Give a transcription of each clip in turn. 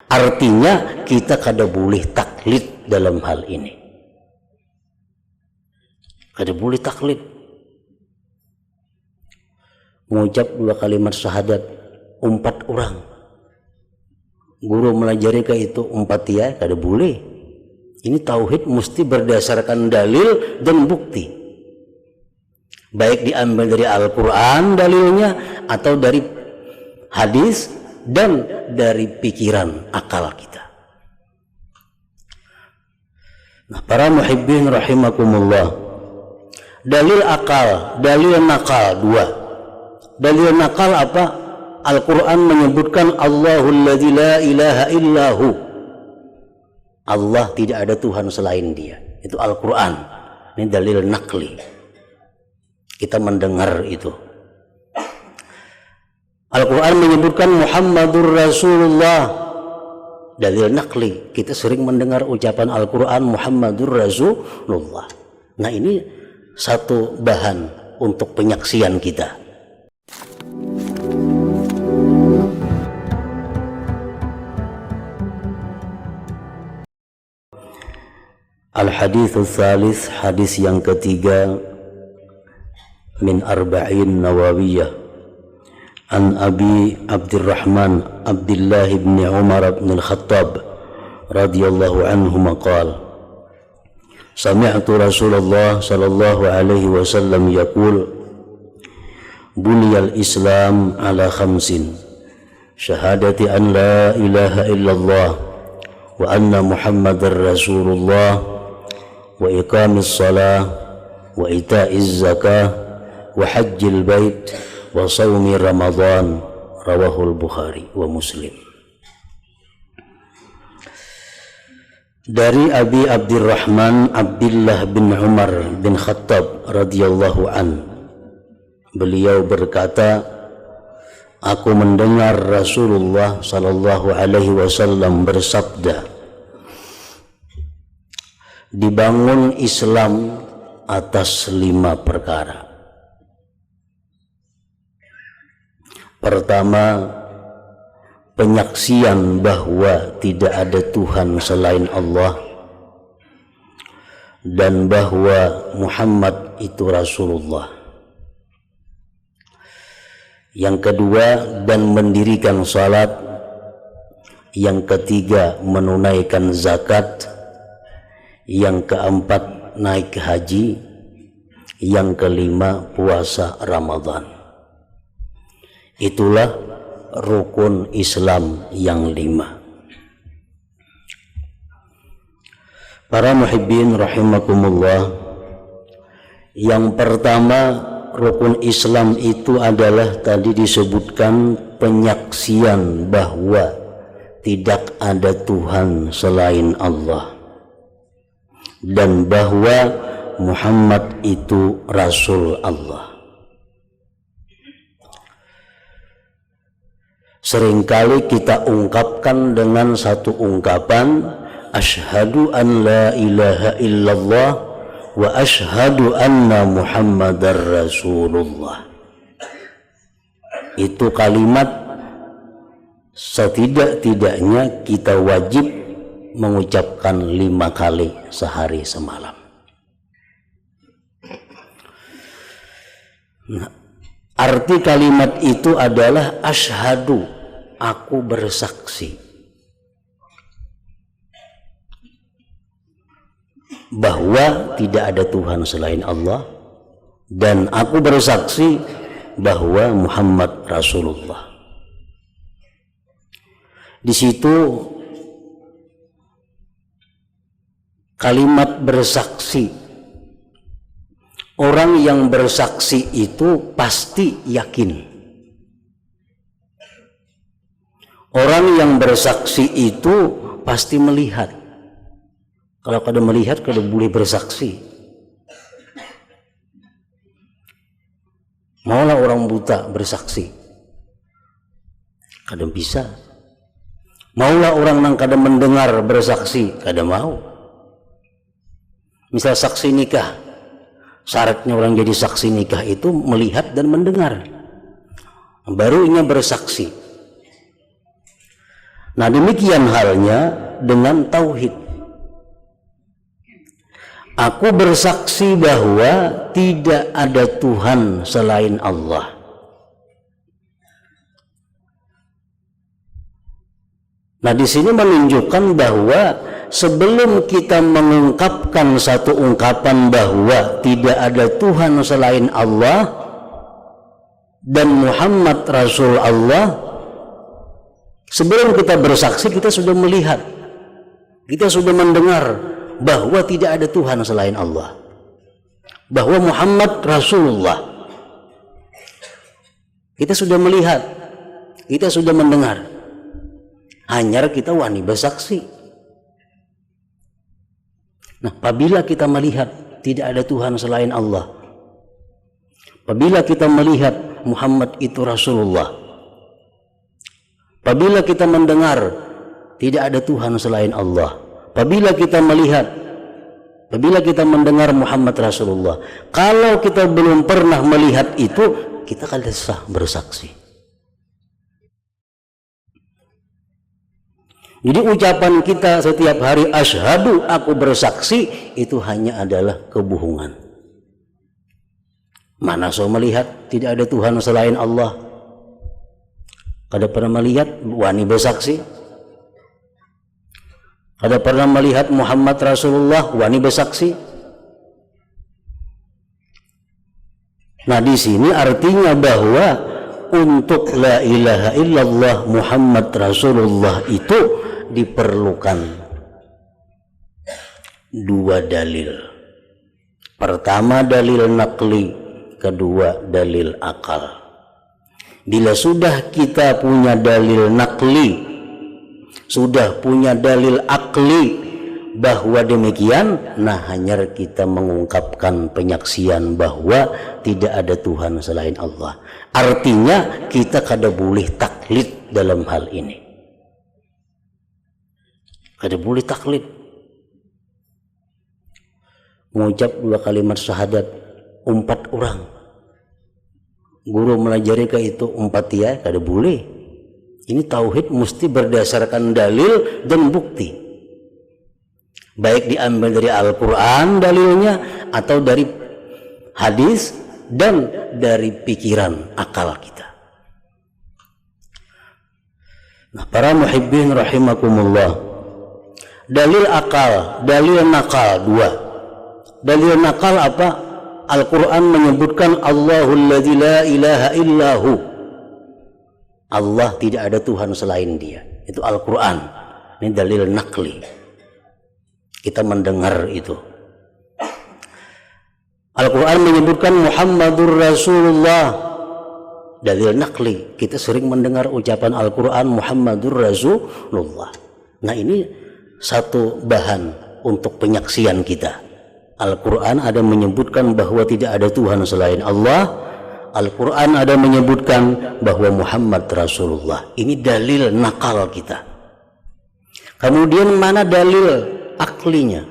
Artinya kita kada boleh taklid dalam hal ini. Kada boleh taklid. Mengucap 2 kalimat syahadat 4 orang. Guru melajari ke itu 4 ya, kada boleh. Ini tauhid mesti berdasarkan dalil dan bukti. Baik diambil dari Al-Quran dalilnya atau dari hadis dan dari pikiran akal kita. Nah, para muhibbin rahimakumullah, dalil akal, dalil nakal 2. Dalil nakal apa? Al-Quran menyebutkan Allahul ladzi la ilaha illahu. Allah tidak ada Tuhan selain Dia. Itu Al-Quran. Ini dalil nakli. Kita mendengar itu. Al-Quran menyebutkan Muhammadur Rasulullah. Dalil nakli. Kita sering mendengar ucapan Al-Quran Muhammadur Rasulullah. Nah, ini satu bahan untuk penyaksian kita. Al-haditsul tsalits, hadis yang ketiga min arba'in nawawiyah an Abi Abdurrahman Abdullah bin Umar bin Al-Khattab radhiyallahu anhu maqala sami'tu Rasulullah sallallahu alaihi wasallam yaqul buniyal Islam ala khamsin syahadati an la ilaha illallah wa anna Muhammadar Rasulullah wa iqamis salah wa ita'iz zakah wa hajjil bait wa shaumi Ramadan rawahul Bukhari wa Muslim. Dari Abi Abdurrahman Abdullah bin Umar bin Khattab radhiyallahu an, beliau berkata, aku mendengar Rasulullah sallallahu alaihi wasallam bersabda, dibangun Islam atas 5 perkara. Pertama, penyaksian bahwa tidak ada Tuhan selain Allah dan bahwa Muhammad itu Rasulullah. Yang kedua, dan mendirikan salat. Yang ketiga, menunaikan zakat. Yang keempat, naik haji. Yang kelima, puasa Ramadan. Itulah rukun Islam yang 5. Para muhibbin rahimakumullah, yang pertama rukun Islam itu adalah tadi disebutkan penyaksian bahwa tidak ada Tuhan selain Allah dan bahwa Muhammad itu Rasul Allah. Seringkali kita ungkapkan dengan satu ungkapan, asyhadu an la ilaha illallah wa asyhadu anna Muhammadar Rasulullah. Itu kalimat setidak-tidaknya kita wajib mengucapkan 5 kali sehari semalam. Nah, arti kalimat itu adalah asyhadu, aku bersaksi bahwa tidak ada Tuhan selain Allah dan aku bersaksi bahwa Muhammad Rasulullah. Di situ kalimat bersaksi, orang yang bersaksi itu pasti yakin. Orang yang bersaksi itu pasti melihat. Kalau kada melihat, kada boleh bersaksi. Maulah orang buta bersaksi, kada bisa. Maulah orang yang kada mendengar bersaksi, kada mau. Misal saksi nikah, syaratnya orang jadi saksi nikah itu melihat dan mendengar, baru ia bersaksi. Nah, demikian halnya dengan tauhid. Aku bersaksi bahwa tidak ada Tuhan selain Allah. Nah, di sini menunjukkan bahwa sebelum kita mengungkapkan satu ungkapan bahwa tidak ada Tuhan selain Allah dan Muhammad Rasul Allah, sebelum kita bersaksi kita sudah melihat, kita sudah mendengar bahwa tidak ada Tuhan selain Allah, bahwa Muhammad Rasulullah. Kita sudah melihat, kita sudah mendengar, hanya kita wani bersaksi. Nah, apabila kita melihat tidak ada Tuhan selain Allah, apabila kita melihat Muhammad itu Rasulullah, apabila kita mendengar tidak ada Tuhan selain Allah, apabila kita melihat, apabila kita mendengar Muhammad Rasulullah, kalau kita belum pernah melihat itu, kita akan sah bersaksi. Jadi ucapan kita setiap hari asyhadu, aku bersaksi, itu hanya adalah kebohongan. Mana so melihat tidak ada Tuhan selain Allah? Kada pernah melihat wani bersaksi? Kada pernah melihat Muhammad Rasulullah wani bersaksi? Nah, di sini artinya bahwa untuk la ilaha illallah Muhammad Rasulullah itu diperlukan dua dalil. Pertama dalil nakli, kedua dalil akal. Bila sudah kita punya dalil nakli, sudah punya dalil akli bahwa demikian, nah hanya kita mengungkapkan penyaksian bahwa tidak ada Tuhan selain Allah. Artinya kita kada boleh taklid dalam hal ini. Kada boleh taklid. Mengucap dua kalimat syahadat 4 orang, guru melajari ke itu 4 ya, kada boleh. Ini tauhid mesti berdasarkan dalil dan bukti, baik diambil dari Al-Quran dalilnya, atau dari hadis, dan dari pikiran akal kita. Nah, para muhibbin rahimakumullah, dalil akal, dalil nakal 2. Dalil nakal apa? Al-Quran menyebutkan Allahul ladzi la ilaha illahu, Allah tidak ada Tuhan selain dia. Itu Al-Quran. Ini dalil nakli, kita mendengar itu. Al-Quran menyebutkan Muhammadur Rasulullah, dalil nakli, kita sering mendengar ucapan Al-Quran Muhammadur Rasulullah. Nah, ini satu bahan untuk penyaksian kita. Al-Quran ada menyebutkan bahwa tidak ada Tuhan selain Allah, Al-Quran ada menyebutkan bahwa Muhammad Rasulullah. Ini dalil nakal kita. Kemudian mana dalil aklinya?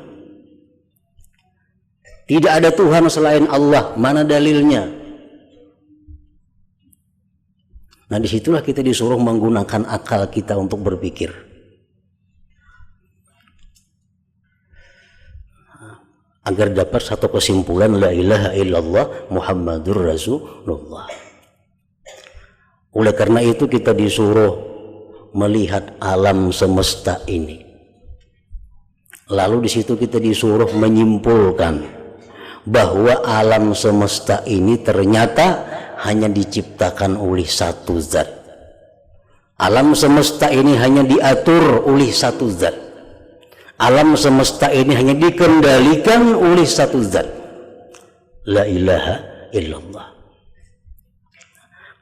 Tidak ada Tuhan selain Allah, mana dalilnya? Nah, disitulah kita disuruh menggunakan akal kita untuk berpikir. Agar dapat satu kesimpulan la ilaha illallah Muhammadur Rasulullah. Oleh karena itu kita disuruh melihat alam semesta ini. Lalu di situ kita disuruh menyimpulkan bahwa alam semesta ini ternyata hanya diciptakan oleh satu zat. Alam semesta ini hanya diatur oleh satu zat. Alam semesta ini hanya dikendalikan oleh satu zat, la ilaha illallah.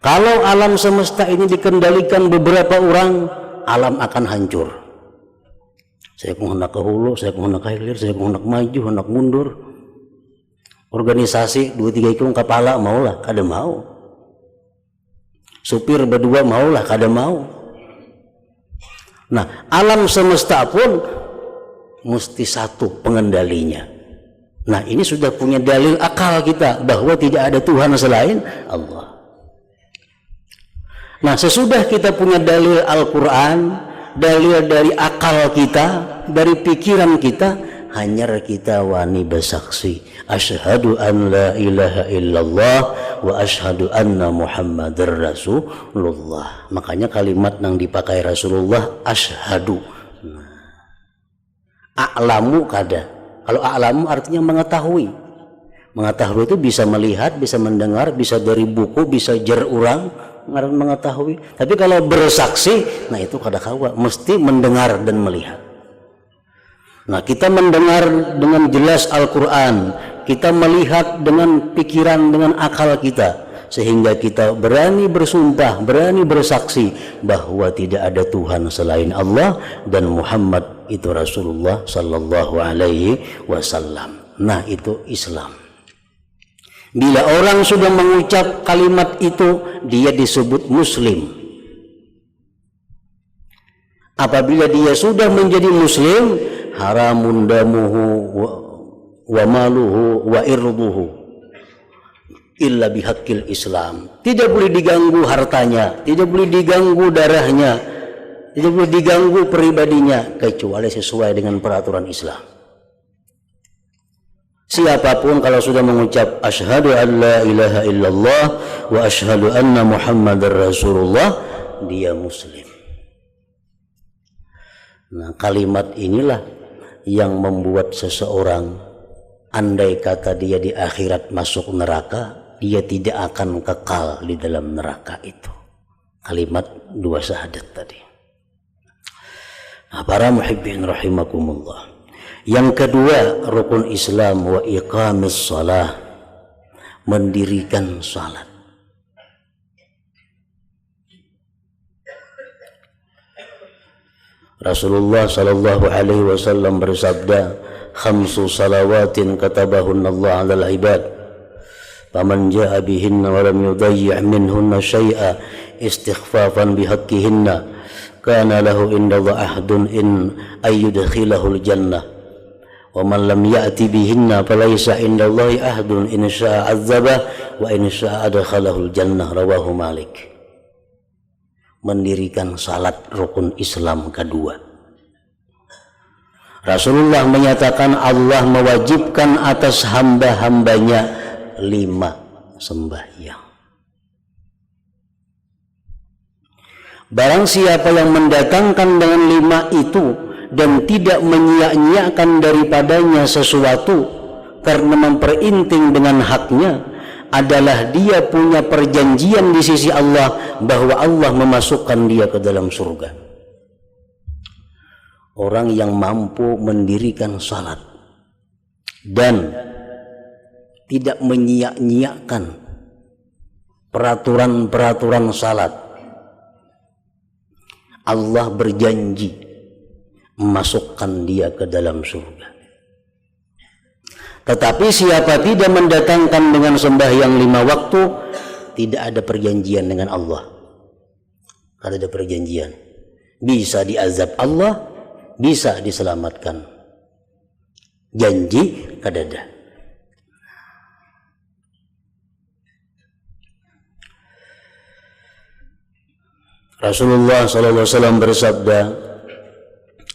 Kalau alam semesta ini dikendalikan beberapa orang, alam akan hancur. Saya mau hendak ke hulu, saya mau hendak ke hilir, saya mau hendak maju, hendak mundur. Organisasi 2-3 ikung kepala maulah, kada mau. Supir berdua maulah, kada mau. Nah, alam semesta pun mesti satu pengendalinya. Nah, ini sudah punya dalil akal kita bahwa tidak ada Tuhan selain Allah. Nah, sesudah kita punya dalil Al-Quran, dalil dari akal kita, dari pikiran kita, hanya kita wani bersaksi asyhadu an la ilaha illallah wa asyhadu anna muhammadar rasulullah. Makanya kalimat yang dipakai Rasulullah asyhadu. A'lamu kada. Kalau a'lamu artinya mengetahui. Mengetahui itu bisa melihat, bisa mendengar, bisa dari buku, bisa jar urang, mengetahui. Tapi kalau bersaksi, nah itu kada kawa, mesti mendengar dan melihat. Nah, kita mendengar dengan jelas Al-Quran, kita melihat dengan pikiran, dengan akal kita, sehingga kita berani bersumpah, berani bersaksi bahwa tidak ada Tuhan selain Allah dan Muhammad itu Rasulullah sallallahu alaihi wasallam. Nah, itu Islam. Bila orang sudah mengucap kalimat itu, dia disebut Muslim. Apabila dia sudah menjadi Muslim, haramun damuhu wa maluhu wa irduhu illa bihaqqil Islam. Tidak boleh diganggu hartanya, tidak boleh diganggu darahnya, tidak boleh diganggu pribadinya kecuali sesuai dengan peraturan Islam. Siapapun kalau sudah mengucap asyhadu an la ilaha illallah wa asyhadu anna muhammadar rasulullah, dia Muslim. Nah, kalimat inilah yang membuat seseorang, andai kata dia di akhirat masuk neraka, dia tidak akan kekal di dalam neraka itu. Kalimat dua syahadat tadi. Nah, para muhibbin rahimakumullah. Yang kedua, rukun Islam wa iqamis shalah, mendirikan salat. Rasulullah sallallahu alaihi wasallam bersabda, khamsu salawatin katabahunna Allah 'alal ibad. Faman jaa'a bihinna wa lam yudayyi' minhunna syai'a istighfafan bihaqqihinna kana lahu indallah ahdun in ayyudkhilahul jannah. Wa man lam ya'ti bihinna falaysa indallahi ahdun in syaa'a 'adzabah wa in syaa'a adkhalahul jannah. Rawahu Malik. Mendirikan salat rukun Islam kedua. Rasulullah menyatakan Allah mewajibkan atas hamba-hambanya 5 sembahyang. Barang siapa yang mendatangkan dengan 5 itu dan tidak menyia-nyiakan daripadanya sesuatu karena memperinting dengan haknya, adalah dia punya perjanjian di sisi Allah bahwa Allah memasukkan dia ke dalam surga. Orang yang mampu mendirikan salat dan tidak menyia-nyiakan peraturan-peraturan salat, Allah berjanji memasukkan dia ke dalam surga. Tetapi siapa tidak mendatangkan dengan sembahyang 5 waktu, tidak ada perjanjian dengan Allah. Tidak ada perjanjian. Bisa diazab Allah, bisa diselamatkan. Janji kadada. Rasulullah sallallahu alaihi wasallam bersabda,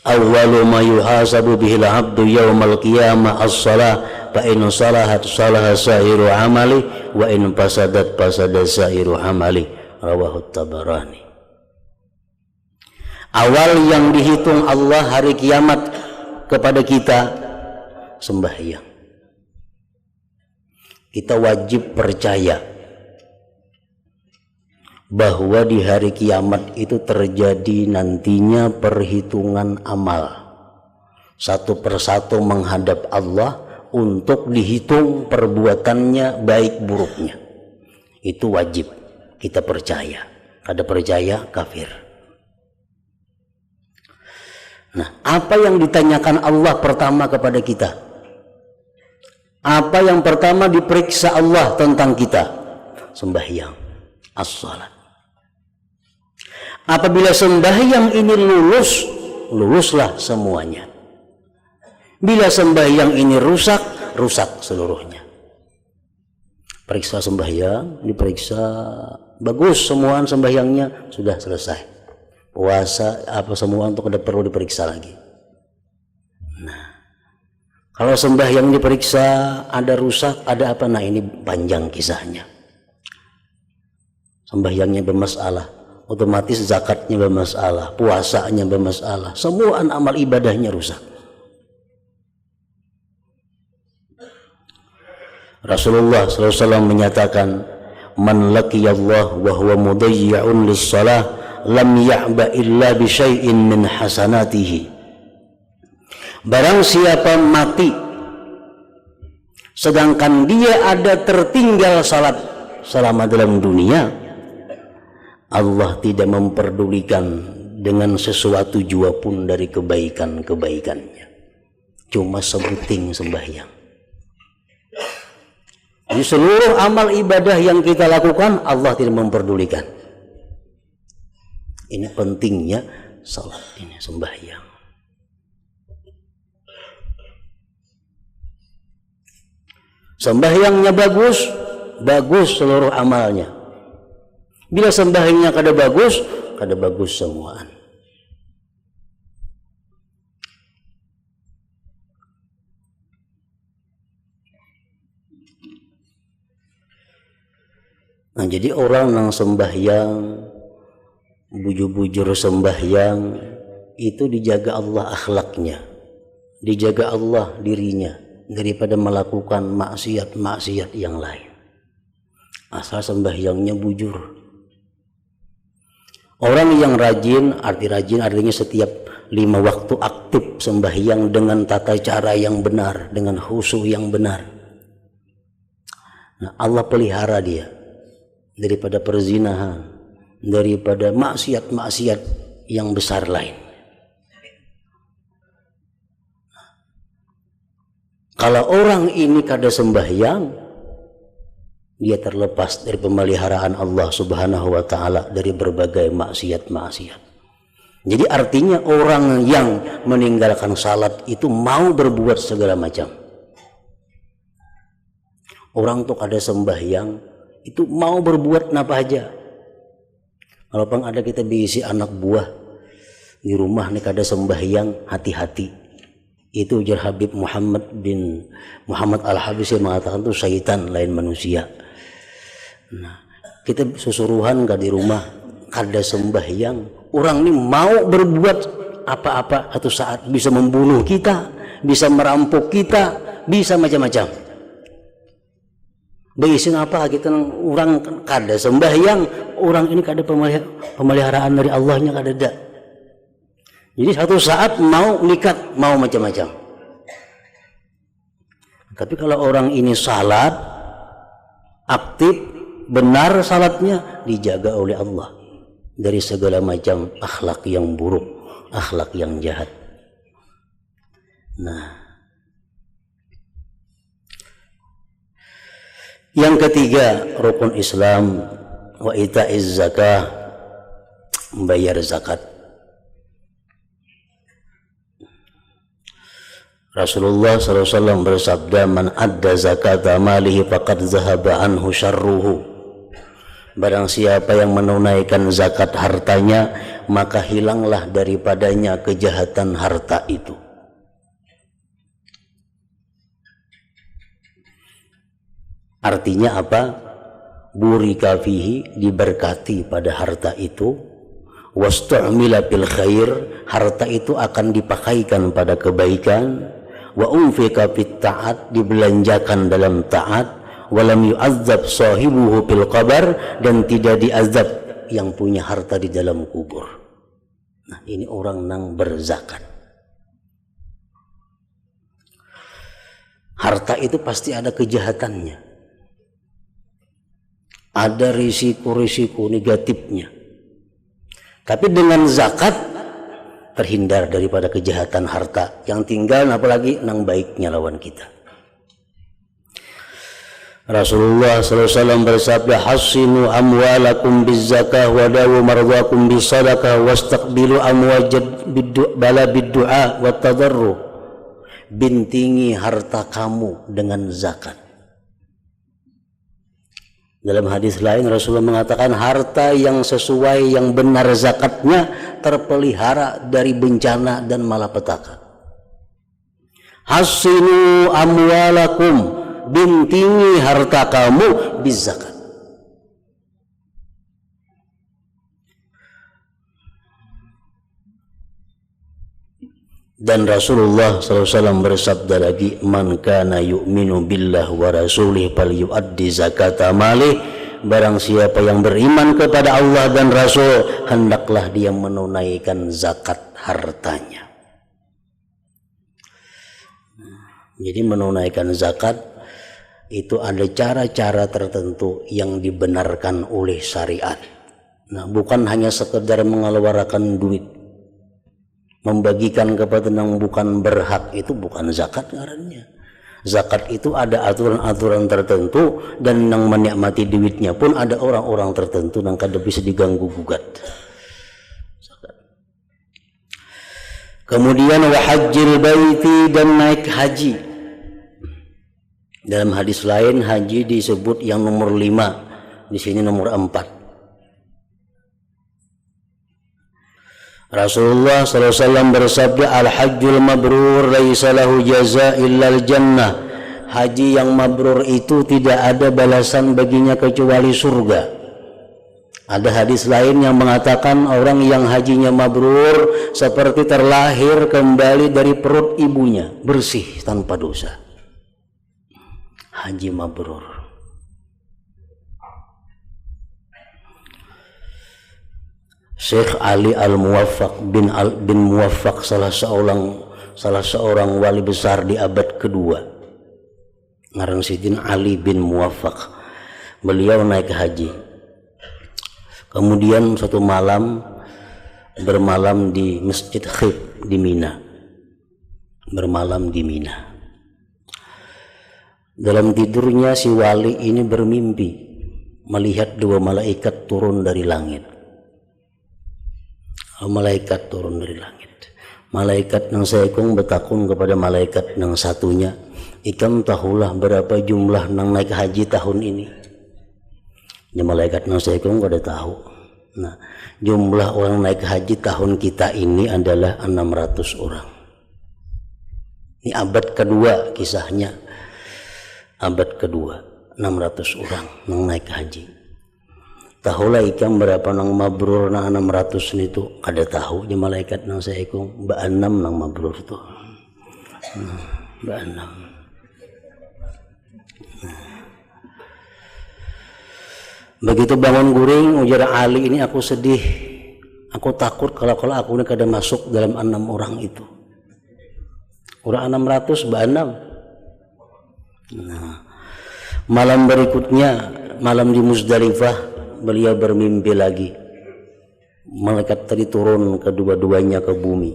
awwalu ma yuhasabu bihil abdu yaumal qiyamah as-salah fa in salahat salaha sa'iru amali wa in fasadat fasada sa'iru amali. Rawahu Tabarani. Awal yang dihitung Allah hari kiamat kepada kita sembahyang. Kita wajib percaya bahwa di hari kiamat itu terjadi nantinya perhitungan amal. Satu persatu menghadap Allah untuk dihitung perbuatannya baik buruknya. Itu wajib kita percaya. Kada percaya kafir. Nah, apa yang ditanyakan Allah pertama kepada kita? Apa yang pertama diperiksa Allah tentang kita? Sembahyang, as-salat. Apabila sembahyang ini lulus, luluslah semuanya. Bila sembahyang ini rusak, rusak seluruhnya. Periksa sembahyang, diperiksa bagus semua sembahyangnya, sudah selesai. puasa, apa semua untuk perlu diperiksa lagi. Nah, kalau sembahyang diperiksa ada rusak, ada apa? Nah, ini panjang kisahnya. Sembahyangnya bermasalah, otomatis zakatnya bermasalah, puasanya bermasalah, semua amal ibadahnya rusak. Rasulullah SAW menyatakan, man laqiyallah wa huwa mudayyi'un lis-shalah lam ya'ba illa bi syai'in min hasanatihi. Barang siapa mati sedangkan dia ada tertinggal salat selama dalam dunia, Allah tidak memperdulikan dengan sesuatu jua pun dari kebaikan-kebaikannya, cuma sebuting sembahyang. Di seluruh amal ibadah yang kita lakukan Allah tidak memperdulikan. Ini pentingnya salat ini, sembahyang. Sembahyangnya bagus, bagus seluruh amalnya. Bila sembahyangnya kada bagus semuaan. Nah, jadi orang yang sembahyang, bujur-bujur sembahyang, itu dijaga Allah akhlaknya, dijaga Allah dirinya daripada melakukan maksiat-maksiat yang lain. Asal sembahyangnya bujur. Orang yang rajin, artinya setiap 5 waktu aktif sembahyang dengan tata cara yang benar, dengan khusyuk yang benar. Nah, Allah pelihara dia daripada perzinahan, daripada maksiat-maksiat yang besar lain. Kalau orang ini kada sembahyang, dia terlepas dari pemeliharaan Allah Subhanahu wa taala dari berbagai maksiat-maksiat. Jadi artinya orang yang meninggalkan salat itu mau berbuat segala macam. Orang tuh kada sembahyang itu mau berbuat apa aja. Kalau pang ada kita diisi anak buah di rumah nih kada sembahyang, hati-hati. Itu ujar Habib Muhammad Al-Habis yang mengatakan itu syaitan lain manusia. Nah, kita susuruhan di rumah kada sembahyang, orang ini mau berbuat apa-apa satu saat, bisa membunuh kita, bisa merampok kita, bisa macam-macam. Baisin apa kita orang kada sembahyang, orang ini kada pemeliharaan dari Allahnya kada ada. Jadi satu saat mau nikat, mau macam-macam. Tapi kalau orang ini salat, aktif, benar salatnya, dijaga oleh Allah dari segala macam akhlak yang buruk, akhlak yang jahat. Nah, yang ketiga, rukun Islam, wa ita'iz zakah, membayar zakat. Rasulullah SAW bersabda, man adda zakata malihi faqad zahaba anhu syarruhu. Barang siapa yang menunaikan zakat hartanya, maka hilanglah daripadanya kejahatan harta itu. Artinya apa? Burika fihi, diberkati pada harta itu. Wastu'mila bil khair, harta itu akan dipakaikan pada kebaikan. Wa unfika fit ta'at, dibelanjakan dalam taat. Walam yu'azzab sahibuhu bil qabar, dan tidak diazab yang punya harta di dalam kubur. Nah, ini orang nang berzakat. Harta itu pasti ada kejahatannya, ada risiko-risiko negatifnya. Tapi dengan zakat terhindar daripada kejahatan harta. Yang tinggal apalagi nang baiknya lawan kita. Rasulullah SAW bersabda, hassinu amwalakum bizzakah wa dawu mardakum bisadaqah wastaqbilu amwajad bala biddu'a wa tadarru. Bintingi harta kamu dengan zakat. Dalam hadis lain Rasulullah mengatakan harta yang sesuai yang benar zakatnya terpelihara dari bencana dan malapetaka. Hasinu amwalakum, bintingi harta kamu bizakat. Dan Rasulullah SAW bersabda lagi, man kana yu'minu billah wa rasulih fal yu'addi zakata malih. Barang siapa yang beriman kepada Allah dan Rasul, hendaklah dia menunaikan zakat hartanya. Jadi menunaikan zakat itu ada cara-cara tertentu yang dibenarkan oleh syariat. Nah, bukan hanya sekedar mengeluarkan duit, membagikan kepada yang bukan berhak, itu bukan zakat ngarannya. Zakat itu ada aturan-aturan tertentu, dan yang menikmati duitnya pun ada orang-orang tertentu yang kada bisa diganggu gugat. Kemudian wahajjil baiti, dan naik haji. Dalam hadis lain haji disebut yang nomor 5, di sini nomor 4. Rasulullah SAW bersabda, al-hajjul mabrur laisa lahu jaza illal jannah. Haji yang mabrur itu tidak ada balasan baginya kecuali surga. Ada hadis lain yang mengatakan orang yang hajinya mabrur seperti terlahir kembali dari perut ibunya, bersih tanpa dosa. Haji mabrur. Syekh Ali Al-Muwaffaq bin Muwaffaq, salah seorang wali besar di abad kedua, ngaran Sidin Ali bin Muwaffaq. Beliau naik haji. Kemudian suatu malam bermalam di Masjid Khif di Mina. Bermalam di Mina. Dalam tidurnya si wali ini bermimpi melihat 2 malaikat turun dari langit. Malaikat turun dari langit. Malaikat yang seekong betakun kepada malaikat yang satunya, ikam tahulah berapa jumlah yang naik haji tahun ini. Ya, malaikat yang seekong kada tahu. Nah, jumlah orang naik haji tahun kita ini adalah 600 orang. Ini abad kedua kisahnya. Abad kedua, 600 orang yang naik haji. Tahulah ikam berapa nang mabrur nang 600 itu kada tahu nya malaikat nang seekong ba 6 nang mabrur tu. Ba 6. Begitu bangun guring ujar Ali ini, aku sedih. Aku takut kalau aku ini kada masuk dalam 6 orang itu. Orang 600 ba 6. Nah, malam berikutnya, malam di Muzdalifah, beliau bermimpi lagi. Malaikat tadi turun kedua-duanya ke bumi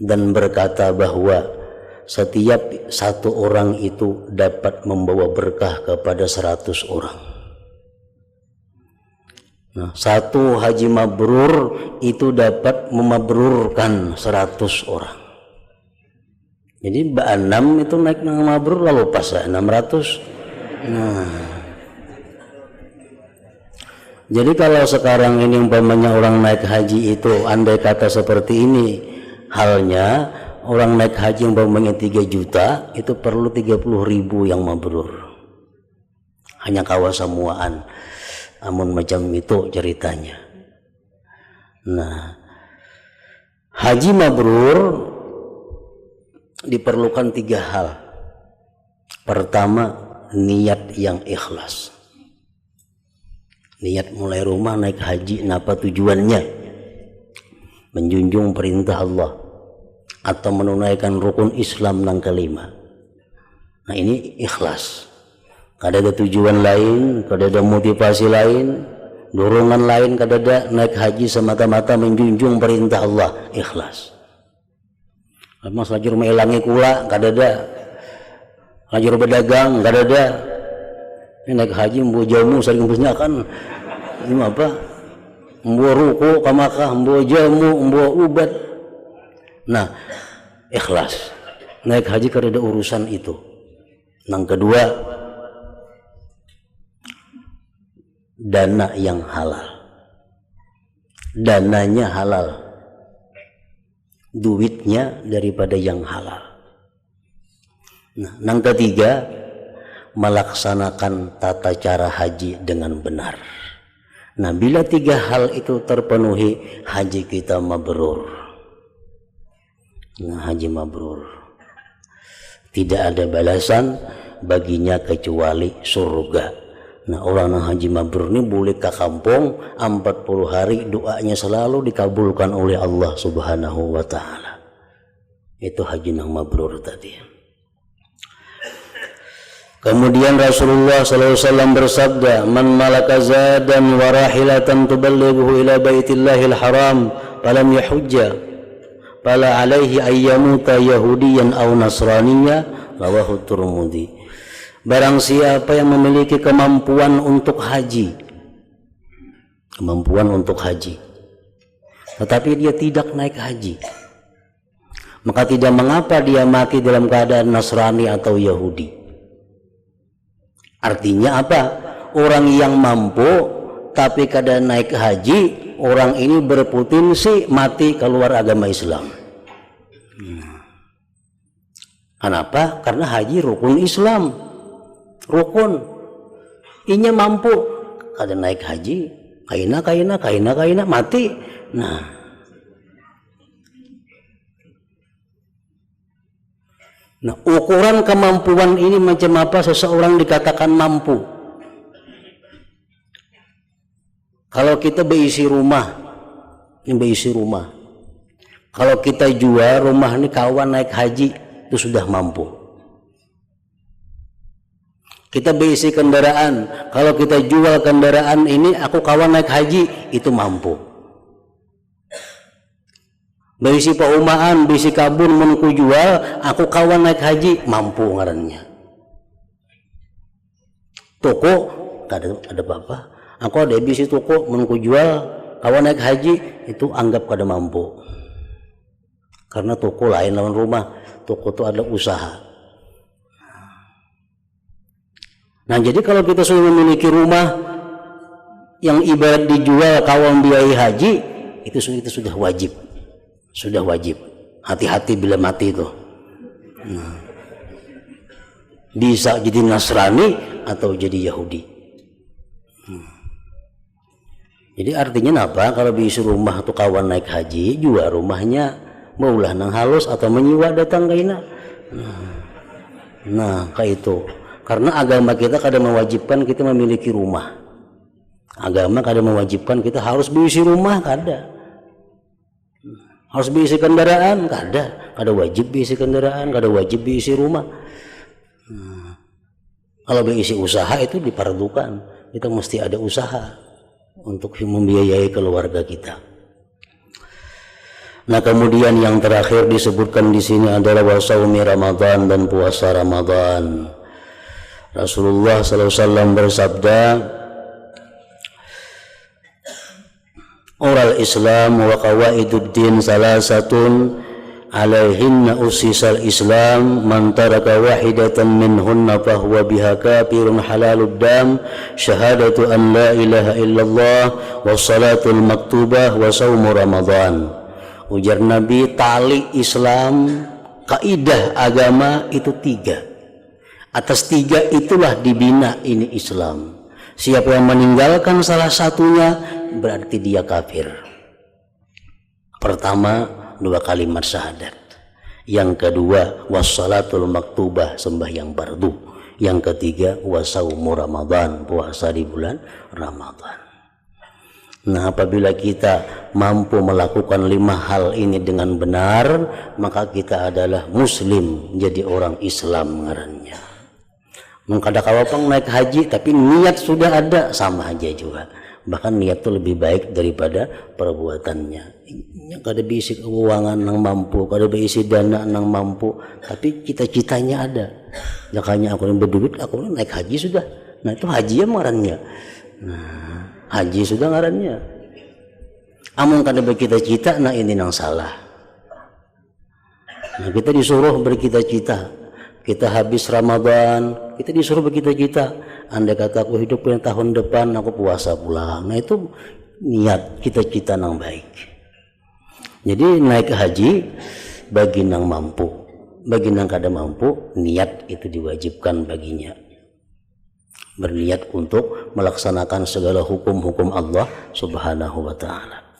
dan berkata bahwa setiap satu orang itu dapat membawa berkah kepada 100 orang. Nah, satu haji mabrur itu dapat memabrurkan 100 orang. Jadi ba 6 itu naik nang mabrur lalu pas 600. Nah, jadi kalau sekarang ini umpamanya orang naik haji itu andai kata seperti ini halnya, orang naik haji umpamanya 3 juta itu perlu 30.000 yang mabrur. Hanya kawasamuaan. Amun macam itu ceritanya. Nah, haji mabrur diperlukan 3 hal. Pertama, niat yang ikhlas. Niat mulai rumah naik haji, napa tujuannya? Menjunjung perintah Allah atau menunaikan rukun Islam yang kelima. Nah, ini ikhlas. Kada ada tujuan lain, kada ada motivasi lain, dorongan lain kada ada. Naik haji semata-mata menjunjung perintah Allah, ikhlas. Mas lajur melangi kula kada ada. Lajur berdagang kada ada. Ini naik haji mbo jamu sering busnya kan ini apa? Mbo ruku ka Makkah, mbo jamu, mbo ubat. Nah, ikhlas. Naik haji kada ada urusan itu. Yang kedua, dana yang halal. Dananya halal, duitnya daripada yang halal. Nah, yang ketiga, melaksanakan tata cara haji dengan benar. Nah, bila tiga hal itu terpenuhi, haji kita mabrur. Nah, haji mabrur, tidak ada balasan baginya kecuali surga. Nah, orang yang haji mabrur ini boleh ke kampung 40 hari, doanya selalu dikabulkan oleh Allah Subhanahu wa ta'ala. Itu haji yang mabrur tadi. Kemudian Rasulullah SAW bersabda, man malaka zadan wa rahilatan tuballighu ila baitillahil haram falam yahujja fala alaihi ayyamuta yahudiyan aw nasraniyya, rawahu Tirmidzi. Barang siapa yang memiliki kemampuan untuk haji, tetapi dia tidak naik haji, maka tidak mengapa dia mati dalam keadaan Nasrani atau Yahudi. Artinya apa? Orang yang mampu tapi kadang naik haji, orang ini berpotensi mati keluar agama Islam. Kenapa? Karena haji rukun Islam. Rukun, inya mampu, kada naik haji, kaina mati. Nah, ukuran kemampuan ini macam apa seseorang dikatakan mampu? Kalau kita berisi rumah, kalau kita jual rumah ini kawan naik haji, itu sudah mampu. Kita berisi kendaraan, kalau kita jual kendaraan ini, aku kawan naik haji, itu mampu. Berisi perumahan, berisi kabun, menku jual, aku kawan naik haji, mampu ngarannya. Toko, ada apa-apa, aku ada berisi toko, menku jual, kawan naik haji, itu anggap kada mampu. Karena toko lain lawan rumah, toko itu ada usaha. Nah, jadi kalau kita sudah memiliki rumah yang ibarat dijual kawan biaya haji, itu sudah wajib. Hati-hati bila mati itu. Nah, bisa jadi Nasrani atau jadi Yahudi. Jadi artinya apa? Kalau bisa rumah atau kawan naik haji, jual rumahnya maulah nang halus atau menyewa datang ke ina. Nah, kayak itu. Karena agama kita kadang mewajibkan kita memiliki rumah. Agama kadang mewajibkan kita harus berisi rumah, kada. Harus berisi kendaraan, kada. Kada wajib berisi kendaraan, kada wajib berisi rumah. Kalau berisi usaha itu diperlukan. Kita mesti ada usaha untuk membiayai keluarga kita. Nah, kemudian yang terakhir disebutkan di sini adalah wasaumi Ramadan dan puasa Ramadan. Rasulullah SAW bersabda, Oral Islam wa qawaiduddin salasatun alaihinna usisal Islam man taraka wahidatan minhunna fahuwa biha kafirun halalud dam syahadatu an la ilaha illallah wa salatul maktubah wa saumu Ramadan. Ujar Nabi, tali Islam, kaidah agama itu 3. Atas 3 itulah dibina ini Islam. Siapa yang meninggalkan salah satunya berarti dia kafir. Pertama, 2 kalimat syahadat. Yang kedua, wassalatul maktubah, sembahyang fardu. Yang ketiga, wasaumu Ramadan, puasa di bulan Ramadan. Nah, apabila kita mampu melakukan 5 hal ini dengan benar, maka kita adalah muslim, jadi orang Islam ngarannya. Mengkada kawapang naik haji tapi niat sudah ada, sama aja juga. Bahkan niat itu lebih baik daripada perbuatannya. Kada berisi keuangan nang mampu, kada berisi dana nang mampu, tapi cita-citanya ada. Makanya aku berduit, aku naik haji sudah. Nah, itu haji ya ngarannya. Nah, haji sudah ngarannya. Amun kada bercita-cita, nah ini nang salah. Nah, kita disuruh bercita-cita. kita habis Ramadan, kita disuruh bercita-cita, andai kata aku hidup punya tahun depan aku puasa pulang. Nah itu niat cita-cita nang baik. Jadi naik haji bagi nang mampu, bagi nang kada mampu, niat itu diwajibkan baginya. Berniat untuk melaksanakan segala hukum-hukum Allah Subhanahu wa ta'ala.